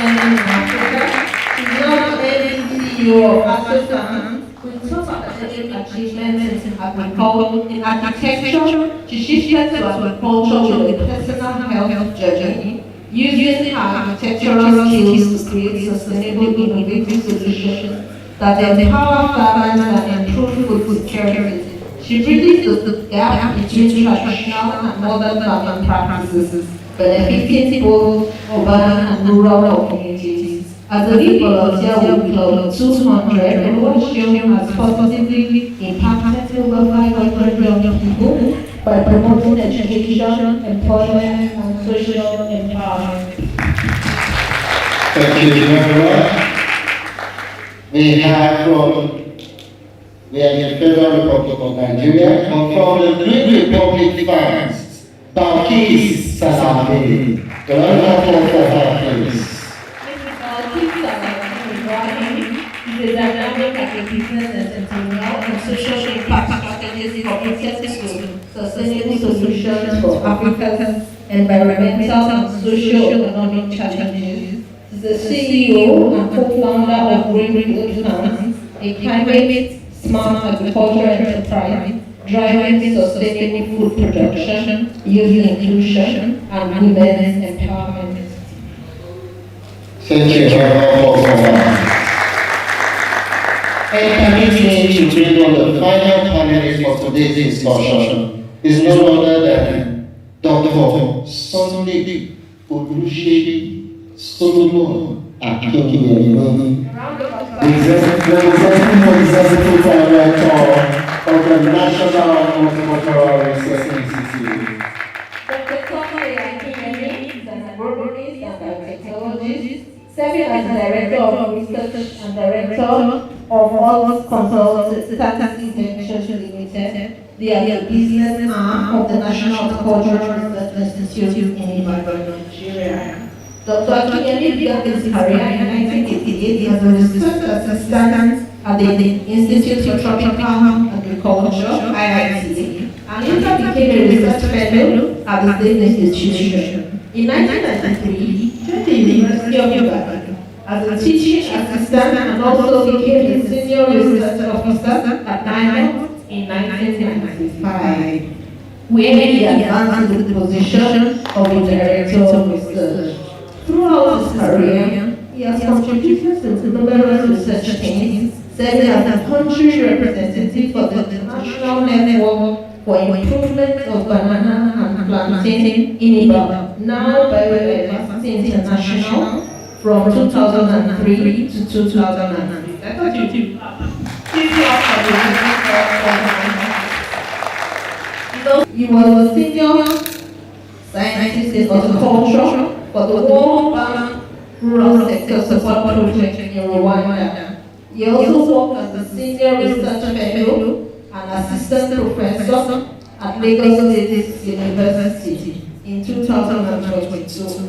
spending in Africa. She's now the CEO of Africa. We talk about achievements in agriculture, in architecture. She shifted to agriculture with a personal health journey, using her architectural skills to create sustainable, innovative solutions that empower farmers and improve food security. She bridges the gap between traditional and modern farming practices, benefiting both urban and rural communities. As a lead volunteer with Club 200, everyone shown has positively impacted over 500 young people by promoting education, employment, and social empowerment. Thank you very much. We are in the Federal Republic of Nigeria, and from the Green Republic fans, Balkis Salami. The round for her, please. The dynamic agribusiness entrepreneurial and social impact strategies committed to sustainable solutions for Africa's environmental and socio-economic challenges. Is the CEO and co-founder of Green Food Farms, a climate-smart agricultural enterprise driving sustainable food production, youth inclusion, and women's empowerment. Thank you very much. And permit me to bring on the final panelist for today's discussion is no other than Dr. Sunday Oluseyi Solomon Akinwumi, representing the Executive Director of the National Multicultural Research Institute. Dr. Solomon Akinwumi is an agronomist and biotechnologist, serving as Director of Research and Director of all consultancy ventures limited. They are the business arm of the National Cultural Research Institute in Ibadan, Nigeria. Dr. Akinyemi began his career in 1988 as a research assistant at the Institute of Tropical Agriculture (IIT), and later became a research fellow at the same institution. In 1993, joined the University of Ibadan as a teaching assistant and also became a senior research officer at NIMO in 1995, where he advanced to the position of a director of research. Throughout his career, he has contributed to numerous research teams, serving as a country representative for the National Network for Improvement of Banana and Plantain in Ibadan, now Biodiversity International, from 2003 to 2003. He was a senior scientist in horticulture for the World Bank Rural Sector Support Project in Rwanda. He also worked as a senior research fellow and assistant professor at Lagos State University in 2022.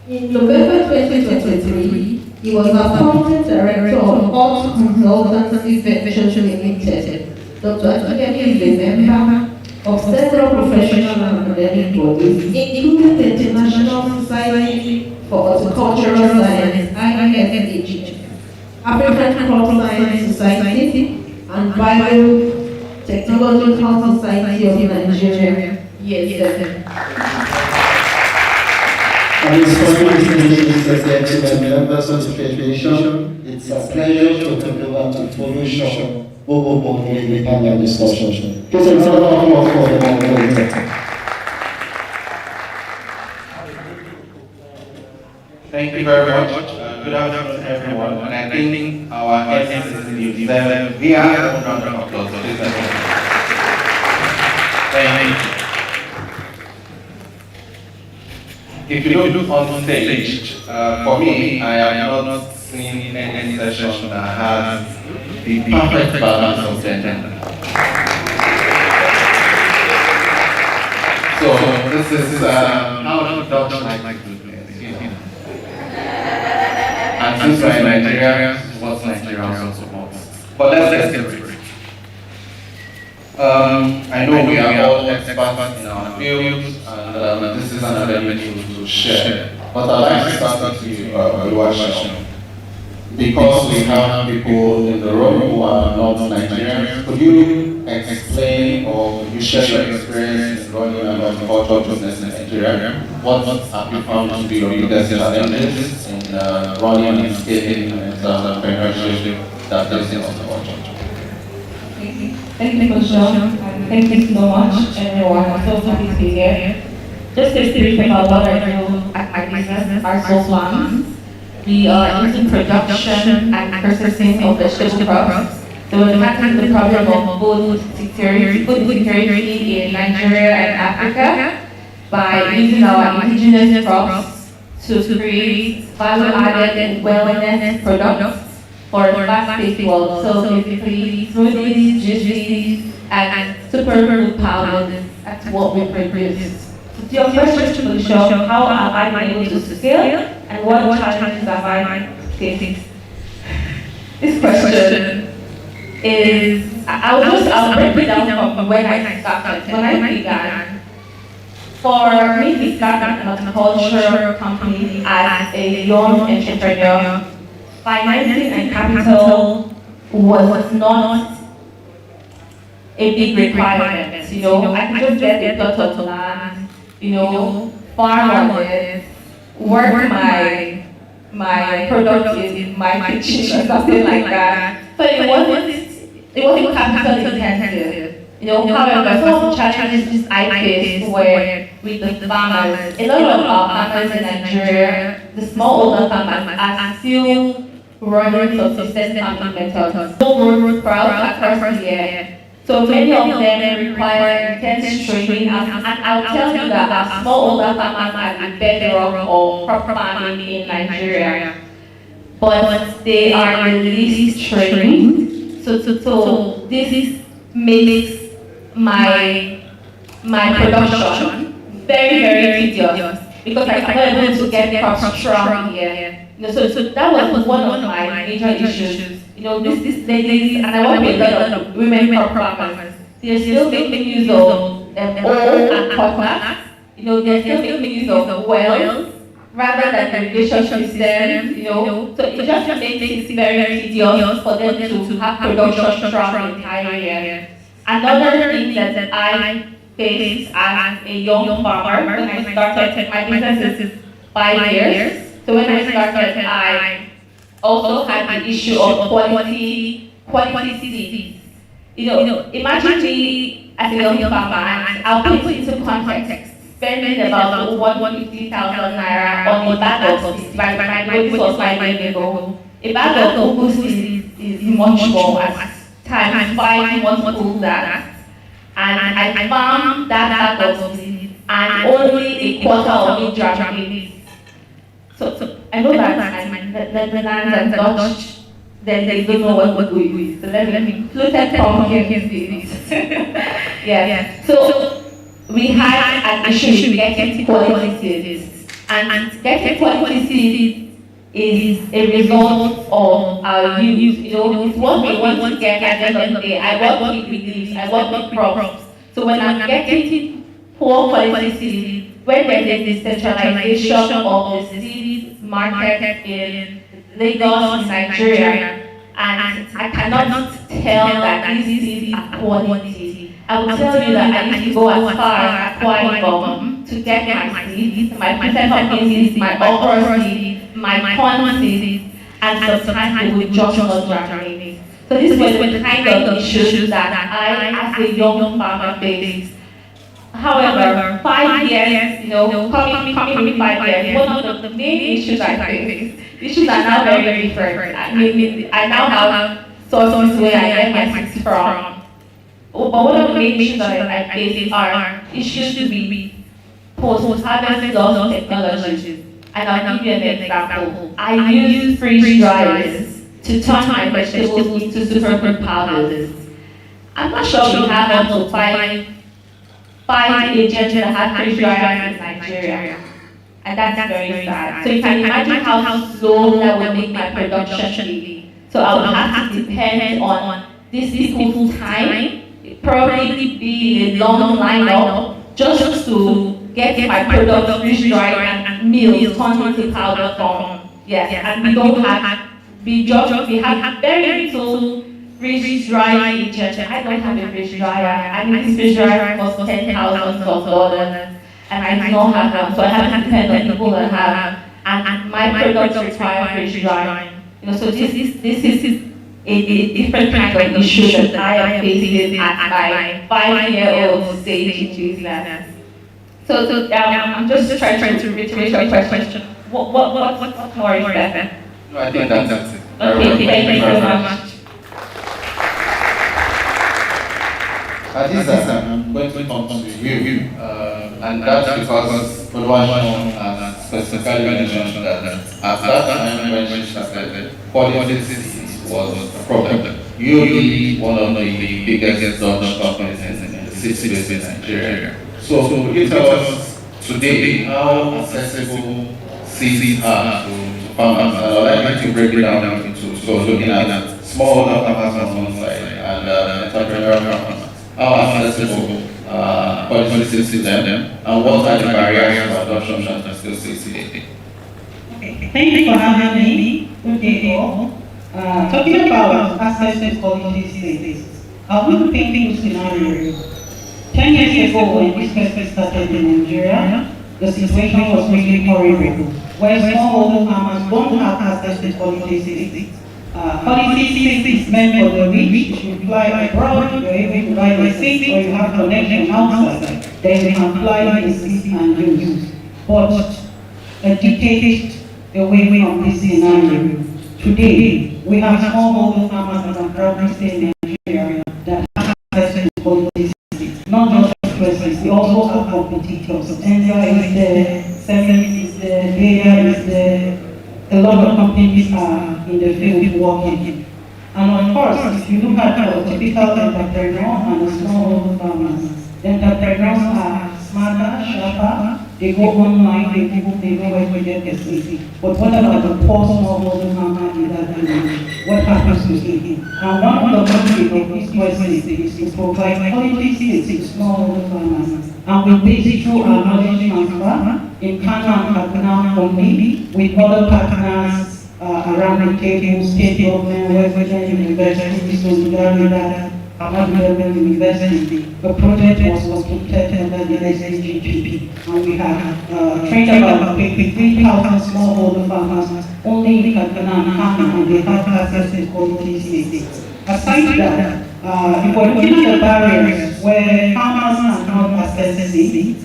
In November 2023, he was appointed Director of Hort Consultancy Ventures Limited. Dr. Akinyemi is a member of several professional and academic bodies, including the International Society for Horticultural Science (ISHS), African Crop Science Society, and Biotechnological Society of Nigeria. Yes, And it's members of the Federation, it's a pleasure to turn over to Foundation for the panel discussion. Please another applause for the moderator. Thank you very much. Good afternoon, everyone. And I think our MCs deserve a round of applause. Thank you. If you look on stage, for me, I have not seen any session that has the perfect balance of gender. So this is how Dutch like to do it, you know. And since we're in Nigeria, what Nigeria also wants. But let's get to it. I know we are all experts in our field, and this is an avenue to share. But I'd like to start with you, Oluwaseun. Because we have people in the room who are not Nigerians, could you explain or could you share your experience in running an agricultural business in Nigeria? What have you found to be your biggest challenges in running and scaling and entrepreneurship that is in agriculture? Thank you, Michelle. Thank you so much, everyone. I'm so happy to be here. Just to speak about what I do at my business, our soul farms. We are using production and processing of vegetable crops. So we're tackling the problem of food security in Nigeria and Africa by using our indigenous crops to create value-added wellness products for a fast-paced world. So basically, smoothies, juices, and superfood powders, that's what we produce. To your question, Felicia, how have I been able to scale and what challenges have I faced? This question is, I'll break it down from when I started. When I began, for me to start an agricultural company as a young entrepreneur, financing and capital was not a big requirement. You know, I could just get a plot of land, farm on it, work my product in my kitchen or something like that. So it wasn't capital intensive. However, some of the challenges I faced were with the farmers. A lot of our farmers in Nigeria, the smallholder farmers, are still running subsistence farming methods. No road crowds across the year. So many of them require intense training, and I'll tell you that our smallholder farmers are the bedrock of crop farming in Nigeria. But they are the least trained. So this makes my production very, very tedious because I'm not able to get crops strong here. So that was one of my major issues. These ladies, and I work with a lot of women crop farmers, they're still making use of old and cutbacks. They're still making use of wells rather than irrigation systems. So it just makes it very tedious for them to have production strong the entire year. Another thing that I faced as a young farmer when I started, my business is 5 years. So when I started, I also had the issue of quality seeds. Imagine me as a young farmer, and I'll put it into context, spending about 150,000 naira on a bag of seeds. This was 5 years ago. A bag of ugu seeds is much more, as times 5 multiples that. And I farmed that bag of seeds, and only a quarter of it germinated. So I know that Netherlands and Dutch, they don't know what we do. So let me fluted pumpkin seeds. Yeah. So we had an issue with getting quality seeds, and getting quality seeds is a result of our use. It's what we want to get at the end of the day. I work with leaves, I work with crops. So when I'm getting poor quality seeds, when there is this centralization of the seeds market in Lagos, in Nigeria, and I cannot tell that these seeds are quality. I will tell you that I used to go as far as Akwa Ibom to get my seeds, my printed pumpkin seeds, my okra seeds, my corn seeds, and sometimes they would just not germinate. So these were the kind of issues that I, as a young farmer, faced. However, 5 years, coming 5 years, one of the main issues I faced, issues are now very, very different. I now have sources where I get my seeds from. But one of the main issues that I face are issues with post-harvest loss technologies. And I'll give you an example. I use freeze dryers to turn my vegetables into superfood powders. I'm not sure we have up to five agents that have freeze dryers in Nigeria. And that's very sad. So you can imagine how slow that would make my production be. So I would have to depend on these people's time. It'd probably be a long lineup just to get my products freeze-dried and mills turned into powder form. Yes, and we don't have, we have very little freeze-dry agent. I don't have a freeze dryer. I need this freeze dryer costs $10,000, and I do not have one, so I have to depend on people that have, and my products require freeze drying. So this is a different kind of issue that I am facing at my 5-year-old stage in business. So I'm just trying to reiterate your question. What more is there? No, I think that's it. Okay, thank you very much. Adiza, I'm going to come to you, and that's because Oluwaseun has specifically mentioned that at that time when she started, politics was a problem. You lead one of the biggest Dutch companies in the city based in Nigeria. So you tell us today how accessible seeds are to farmers, and I'd like you to break it down into, so looking at smallholder farmers on one side and entrepreneurial farmers. How accessible policies to them, and what are the barriers to adoption that still see today? Okay, thank you for having me. Good day all. Talking about access to quality states, I want to paint a scenario. 10 years ago, when this person started in Nigeria, the situation was really horrible, where smallholder farmers don't have access to quality states. Quality seeds meant for the rich. You fly abroad, you're able to buy the seed, or you have connection outside, then you can fly the seed and use. But a decade away from this scenario, today we have smallholder farmers that can proudly say in Nigeria that have access to quality seeds. Not just presence, we also have competitors. Enza is there, Seven is there, Bayer is there. A lot of companies are in the field working. And of course, if you look at a typical entrepreneur and a smallholder farmers, the entrepreneurs are smarter, sharper, they go online, they go where to get the seed. But what about the poor smallholder farmer in that village? What happens to him? And one of the mandate of this policy is to provide quality seeds to smallholder farmers. And we this through our knowledge transfer in Kano and Kaduna only, with other partners around the table, state government, Western universities, Solidarity, Ahmadu University. The project was completed under the SHGP, and we have trained about 3,000 smallholder farmers only in Kaduna and Kano, and they have access to quality seeds. Aside that, if we're looking at the barriers where farmers cannot access seeds,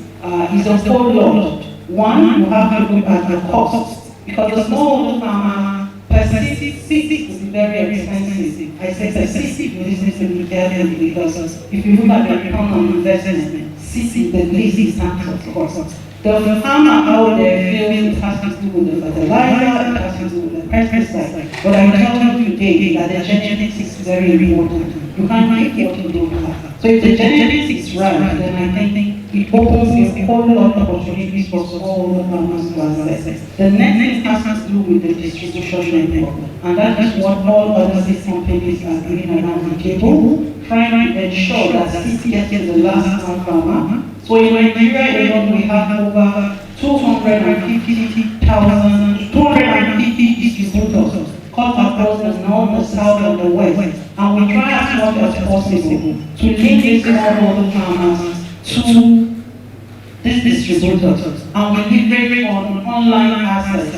is a whole lot. One, you have to look at the cost, because the smallholder farmer per seed is very expensive. I say per seed, you listen to me carefully, because if you look at the return on investment, seed is the least of cost. The farmer out there feels it has to do with the fertilizer, it has to do with the pesticide. But I tell you today that the genetics is very important. You can't make what you don't have. So if the genetics is right, then I think it opens a whole lot of opportunities for smallholder farmers to access. The next thing has to do with the distribution network. And that is what all other seed companies are doing around the table, trying to ensure that seeds get to the last farmer. So in Nigeria alone, we have over 250 distributors cut across the north, the south, and the west. And we try as much as possible to link these smallholder farmers to these distributors. And we leverage on online access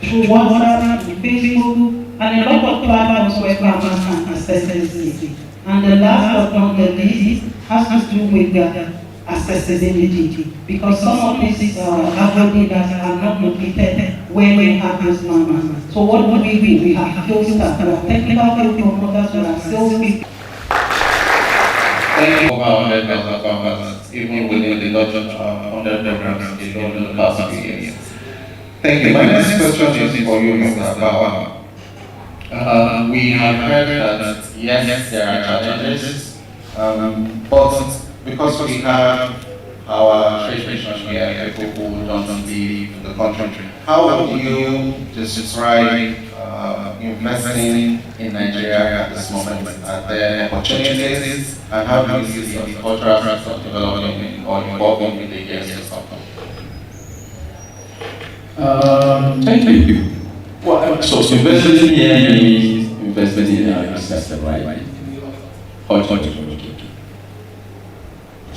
through WhatsApp, through Facebook, and a lot of platforms where farmers can access this. And the last but not the least has to do with the accessibility, because some of these agrodealers are not located where we have those farmers. So what do? We have field staff, we have technical field promoters, we have sales people. Thank you over 100,000 farmers, even within the Dutch 100 programs in the past few years. Thank you. My next question is for you, Mr. Bawa. We have heard that yes, there are challenges, but because we have our trade mission here, people who don't leave the country, how would you describe investing in Nigeria at this moment? Are there opportunities, and how do you see the cultural aspects of development or involvement in the years to come? Thank you. Well, so investing here means investing in our system, right? To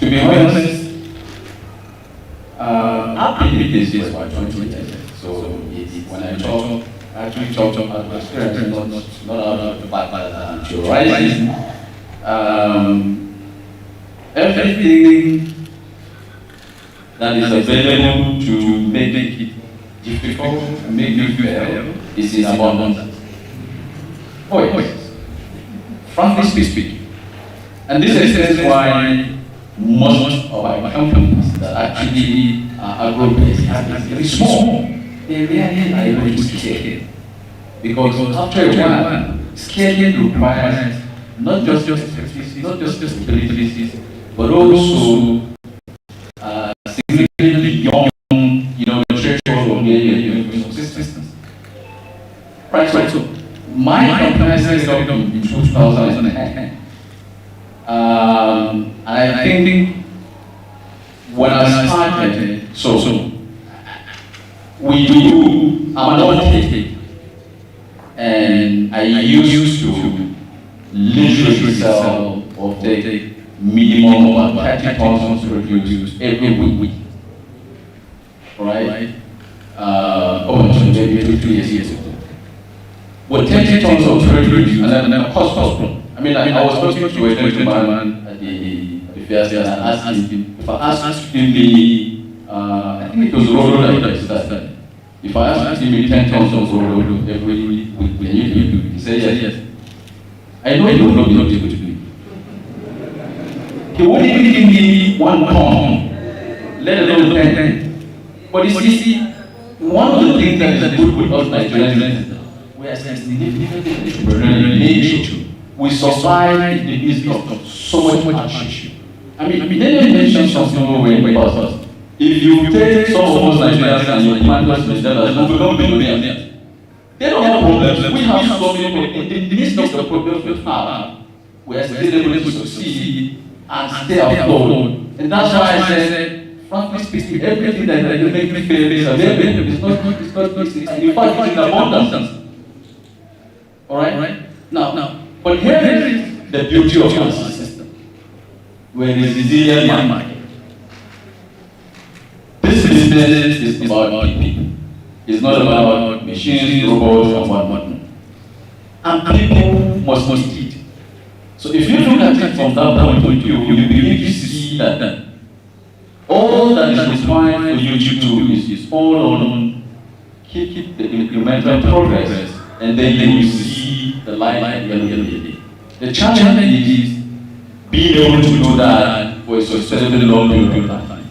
be honest, I've been in this for 20 years. So when I talk, I actually talk about my experience, not out of the fact that I'm theorizing. Everything that is available to make it difficult, to make you fail, is in abundance. Oh yes. Frankly speaking. And this explains why most of our companies that actually are agro-based are very small. They really are able to scale. Because after a while, scaling requires not just expertise, not just abilities, but also significantly young, threshold of your subsistence. Right, so my company set up in 2010. And I think when I started, so we do take, and I used to literally sell or take minimum of 30 tons produced every week. Right? Maybe 2 years ago. With 30 tons of produce, and then cost problem. I mean, I was talking to a gentleman at the fair and I asked him, if I asked him I think it was road that started. If I asked him 10 tons of road every week, will you do it? He said yes. I know he would not be able to do it. He wouldn't even give me 1 ton, let alone 10. But you see, one of the things that is good with us Nigerians is that we are significantly entrepreneurial in nature. We survive in the midst of so much hardship. I mean, let me mention something when about us. If you take some of us Nigerians and you plant us in Nigeria, we become millionaires. They don't have problems. We have so many problems. In the midst of the problems we have, we are still able to succeed and stay afloat. And that's why I said, frankly speaking, everything that you make me feel is available. It's not, in fact, it's in abundance. Alright? Now, but here is the beauty of our system. We're a resilient market. This business is about people. It's not about machines, robots, and whatnot. And people must eat. So if you look at it from that point of view, you begin to see that all that is required for you to do is all on keep the incremental progress, and then you will see the light at the end of the day. The challenge is being able to do that for a sustainable long period of time.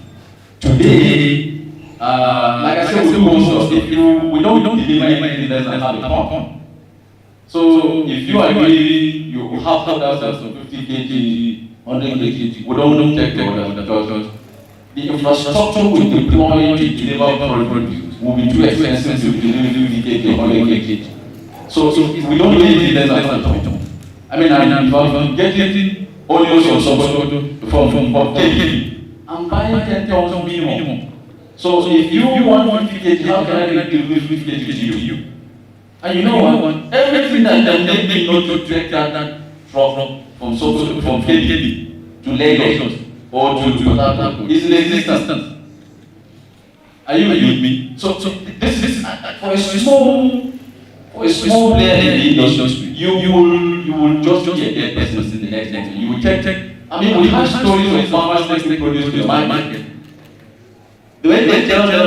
Today, like I said, we do most of it. We don't deliver anything less than half a ton. So if you are really, you have 50 kg, 100 kg, we don't take the order because the infrastructure we deploy to deliver produce will be too expensive to deliver 50 kg, 100 kg. So we don't really need less than half a ton. I mean, I'm getting onions or something from KK. I'm buying 10 tons minimum. So if you want 50 kg, how can I deliver 50 kg to you? And you know what? Everything that make me not to take that from KK to Lagos or to Port is in existence. Are you with me? So this is for a small player in the industry. You will just be a dead person in the next thing. You will take. I mean, we have stories of farmers making produce in the market. The way they tell them